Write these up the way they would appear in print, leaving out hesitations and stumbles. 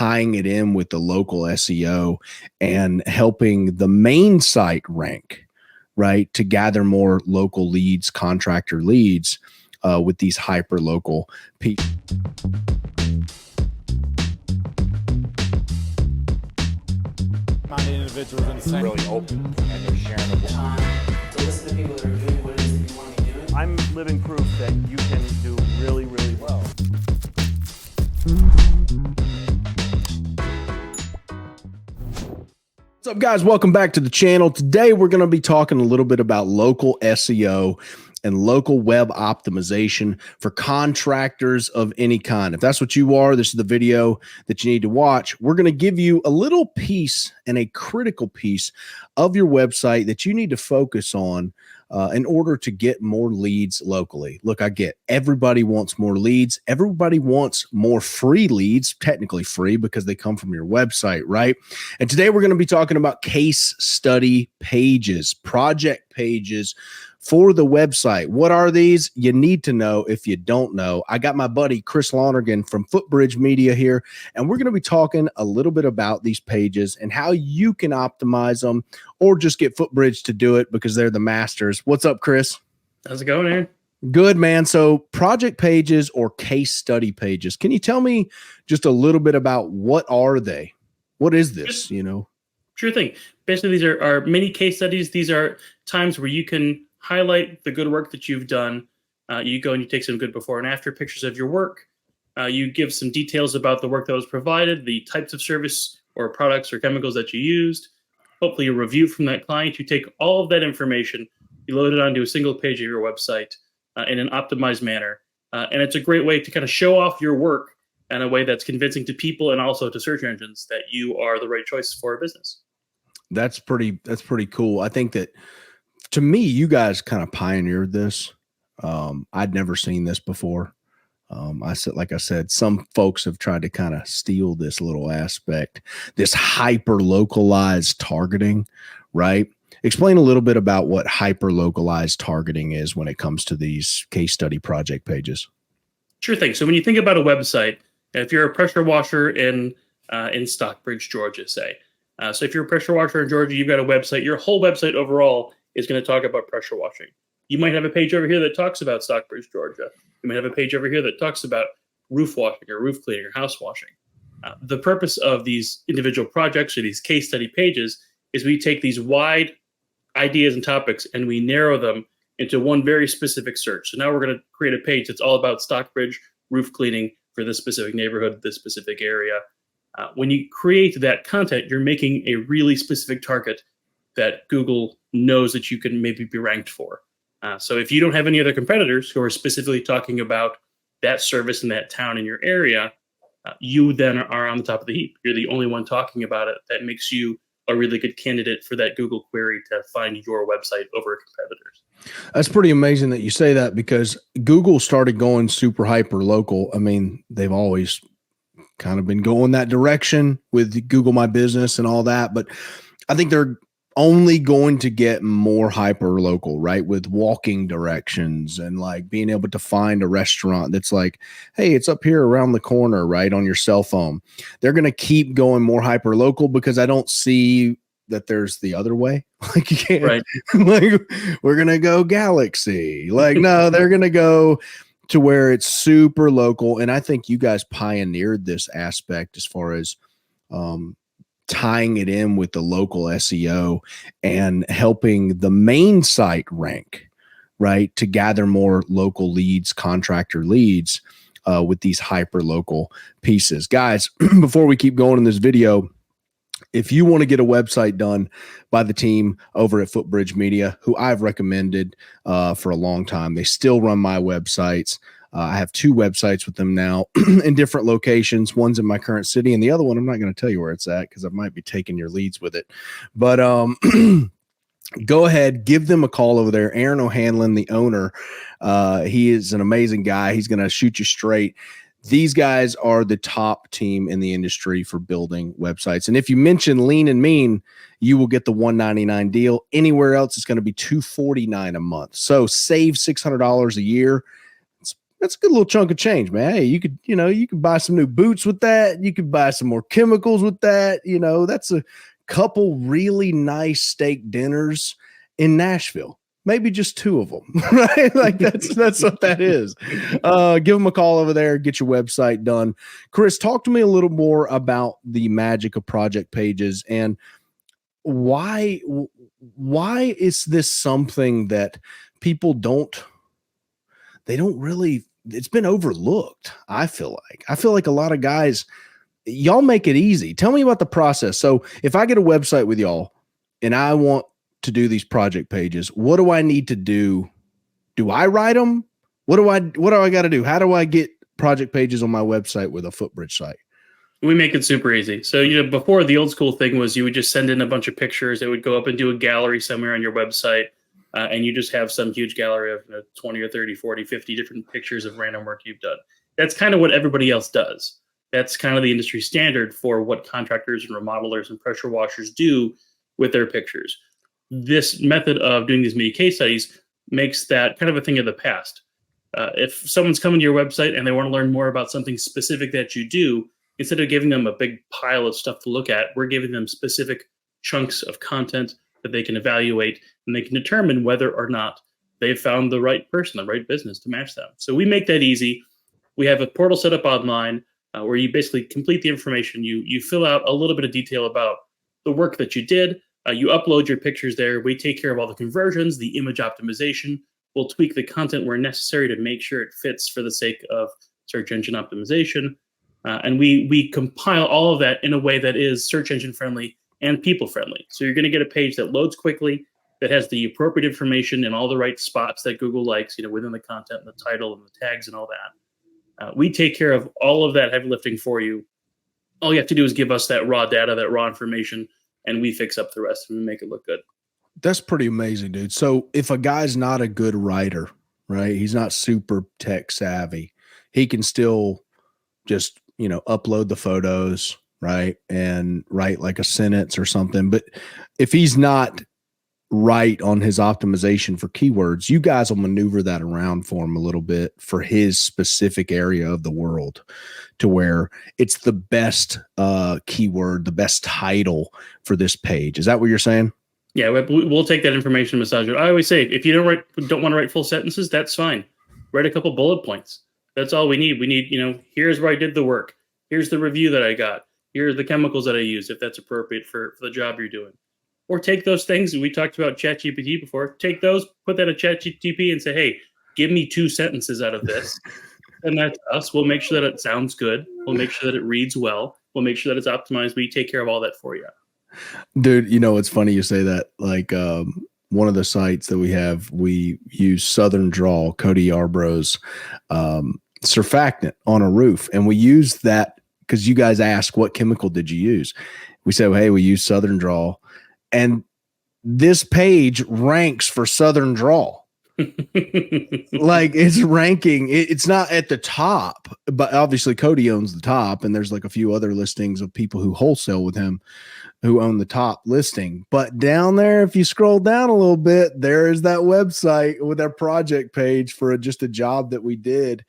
tying it in with the local SEO and helping the main site rank, right, to gather more local leads, contractor leads with these hyper local people. Individuals in the same really open and they're sharing the time to listen to people that are doing what it is that you want to be doing. I'm living proof that you can do really, really well. What's up, guys? Welcome back to the channel. Today, we're going to be talking a little bit about local SEO and local web optimization for contractors of any kind. If that's what you are, this is the video that you need to watch. We're going to give you a little piece and a critical piece of your website that you need to focus on in order to get more leads locally. Look, I get everybody wants more leads. Everybody wants more free leads, technically free because they come from your website, right? And today we're going to be talking about case study pages, project pages for the website. What are these? You need to know if you don't know. I got my buddy Chris Lonergan from Footbridge Media here, and we're going to be talking a little bit about these pages and how you can optimize them or just get Footbridge to do it because they're the masters. What's up, Chris? How's it going, Aaron? Good, man. So project pages or case study pages. Can you tell me just a little bit about what are they? What is this, you know? Sure thing. Basically, these are mini case studies. These are times where you can highlight the good work that you've done. You go and you take some good before and after pictures of your work. You give some details about the work that was provided, the types of service or products or chemicals that you used. Hopefully a review from that client. You take all of that information, you load it onto a single page of your website in an optimized manner. And it's a great way to kind of show off your work in a way that's convincing to people and also to search engines that you are the right choice for a business. That's pretty cool. I think that, to me, you guys kind of pioneered this. I'd never seen this before. Like I said, some folks have tried to kind of steal this little aspect, this hyper localized targeting, right? Explain a little bit about what hyper localized targeting is when it comes to these case study project pages. Sure thing. So when you think about a website, if you're a pressure washer in Stockbridge, Georgia, say, so if you're a pressure washer in Georgia, you've got a website, your whole website overall is going to talk about pressure washing. You might have a page over here that talks about Stockbridge, Georgia. You might have a page over here that talks about roof washing or roof cleaning or house washing. The purpose of these individual projects or these case study pages is we take these wide ideas and topics and we narrow them into one very specific search. So now we're going to create a page that's all about Stockbridge roof cleaning for this specific neighborhood, this specific area. When you create that content, you're making a really specific target that Google knows that you can maybe be ranked for. So if you don't have any other competitors who are specifically talking about that service in that town in your area, you then are on the top of the heap. You're the only one talking about it. That makes you a really good candidate for that Google query to find your website over competitors. That's pretty amazing that you say that, because Google started going super hyper local. I mean, they've always kind of been going that direction with Google My Business and all that, but I think they're only going to get more hyper local, right? With walking directions and like being able to find a restaurant that's like, hey, it's up here around the corner, right, on your cell phone. They're going to keep going more hyper local because I don't see that there's the other way. Like, you can't, right. Like, we're going to go Galaxy. Like, no, they're going to go to where it's super local. And I think you guys pioneered this aspect as far as, tying it in with the local SEO and helping the main site rank, right, to gather more local leads, contractor leads with these hyper local pieces. Guys, before we keep going in this video, if you want to get a website done by the team over at Footbridge Media, who I've recommended for a long time, they still run my websites. I have two websites with them now in different locations. One's in my current city, and the other one, I'm not going to tell you where it's at because I might be taking your leads with it. But go ahead, give them a call over there. Aaron O'Hanlon, the owner, he is an amazing guy. He's going to shoot you straight. These guys are the top team in the industry for building websites. And if you mention Lean and Mean, you will get the $199 deal. Anywhere else, it's going to be $249 a month. So save $600 a year. that's a good little chunk of change, man. Hey, you could buy some new boots with that. You could buy some more chemicals with that. That's a couple really nice steak dinners in Nashville. Maybe just 2 of them, right? Like that's what that is. Give them a call over there, get your website done. Chris, talk to me a little more about the magic of project pages and why is this something that people don't really, it's been overlooked. I feel like a lot of guys, y'all make it easy. Tell me about the process. So if I get a website with y'all and I want to do these project pages, what do I need to do? Do I write them? What do I got to do? How do I get project pages on my website with a Footbridge site? We make it super easy. So, before the old school thing was you would just send in a bunch of pictures. It would go up into a gallery somewhere on your website. And you just have some huge gallery of 20 or 30, 40, 50 different pictures of random work you've done. That's kind of what everybody else does. That's kind of the industry standard for what contractors and remodelers and pressure washers do with their pictures. This method of doing these media case studies makes that kind of a thing of the past. If someone's coming to your website and they want to learn more about something specific that you do, instead of giving them a big pile of stuff to look at, we're giving them specific chunks of content that they can evaluate, and they can determine whether or not they've found the right person, the right business to match them. So we make that easy. We have a portal set up online where you basically complete the information. You fill out a little bit of detail about the work that you did. You upload your pictures there. We take care of all the conversions, the image optimization. We'll tweak the content where necessary to make sure it fits for the sake of search engine optimization. And we compile all of that in a way that is search engine friendly and people friendly. So you're going to get a page that loads quickly, that has the appropriate information in all the right spots that Google likes, within the content and the title and the tags and all that. We take care of all of that heavy lifting for you. All you have to do is give us that raw data, that raw information, and we fix up the rest and we make it look good. That's pretty amazing, dude. So if a guy's not a good writer, right, he's not super tech savvy, he can still just, upload the photos, right, and write like a sentence or something. But if he's not right on his optimization for keywords, you guys will maneuver that around for him a little bit for his specific area of the world to where it's the best keyword, the best title for this page. Is that what you're saying? Yeah, we'll take that information, massage it. I always say, if you don't want to write full sentences, that's fine. Write a couple bullet points. That's all we need. We need, here's where I did the work. Here's the review that I got. Here are the chemicals that I used, if that's appropriate for the job you're doing. Or take those things. We talked about ChatGPT before. Take those, put that in ChatGPT and say, hey, give me 2 sentences out of this. And that's us. We'll make sure that it sounds good. We'll make sure that it reads well. We'll make sure that it's optimized. We take care of all that for you. Dude, it's funny you say that. Like one of the sites that we have, we use Southern Draw, Cody Yarbrough's surfactant on a roof. And we use that because you guys ask, what chemical did you use? We said, well, hey, we use Southern Draw. And this page ranks for Southern Draw. Like it's ranking. It's not at the top, but obviously Cody owns the top. And there's like a few other listings of people who wholesale with him who own the top listing. But down there, if you scroll down a little bit, there is that website with our project page for just a job that we did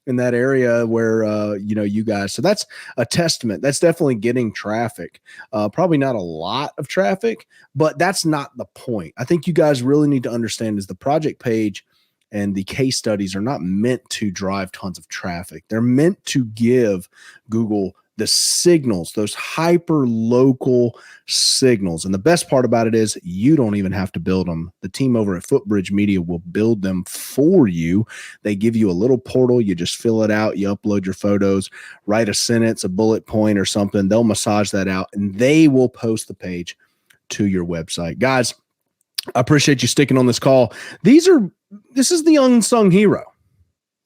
in that area where, you guys, so that's a testament. That's definitely getting traffic, probably not a lot of traffic, but that's not the point. I think you guys really need to understand is the project page and the case studies are not meant to drive tons of traffic. They're meant to give Google the signals, those hyper local signals. And the best part about it is you don't even have to build them. The team over at Footbridge Media will build them for you. They give you a little portal. You just fill it out. You upload your photos, write a sentence, a bullet point or something. They'll massage that out and they will post the page to your website. Guys, I appreciate you sticking on this call. This is the unsung hero.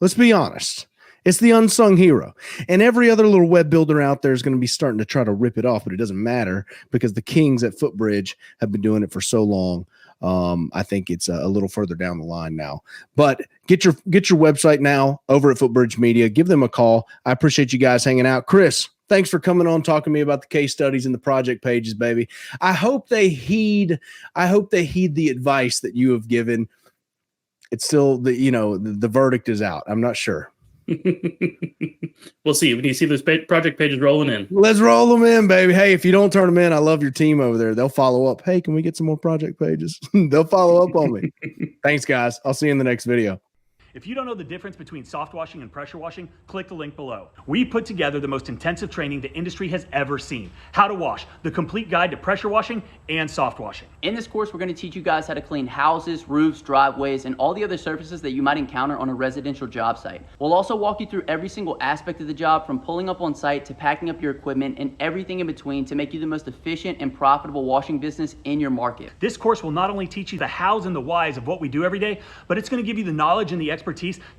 Let's be honest. It's the unsung hero. And every other little web builder out there is going to be starting to try to rip it off, but it doesn't matter because the kings at Footbridge have been doing it for so long. I think it's a little further down the line now. But get your website now over at Footbridge Media. Give them a call. I appreciate you guys hanging out. Chris, thanks for coming on, talking to me about the case studies and the project pages, baby. I hope they heed the advice that you have given. It's still the verdict is out. I'm not sure. We'll see when you see those project pages rolling in. Let's roll them in, baby. Hey, if you don't turn them in, I love your team over there. They'll follow up. Hey, can we get some more project pages? They'll follow up on me. Thanks, guys. I'll see you in the next video. If you don't know the difference between soft washing and pressure washing, click the link below. We put together the most intensive training the industry has ever seen. How to wash, the complete guide to pressure washing and soft washing. In this course, we're going to teach you guys how to clean houses, roofs, driveways, and all the other surfaces that you might encounter on a residential job site. We'll also walk you through every single aspect of the job, from pulling up on site to packing up your equipment and everything in between, to make you the most efficient and profitable washing business in your market. This course will not only teach you the hows and the whys of what we do every day, but it's going to give you the knowledge and the expertise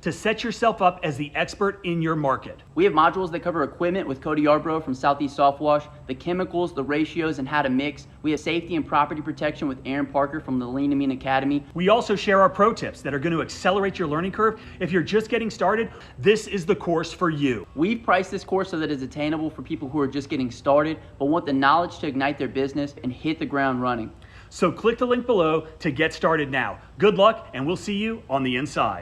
to set yourself up as the expert in your market. We have modules that cover equipment with Cody Yarbrough from Southeast Soft Wash, the chemicals, the ratios, and how to mix. We have safety and property protection with Aaron Parker from the Lean and Mean Academy. We also share our pro tips that are going to accelerate your learning curve. If you're just getting started, this is the course for you. We've priced this course so that it's attainable for people who are just getting started but want the knowledge to ignite their business and hit the ground running. So click the link below to get started now. Good luck, and we'll see you on the inside.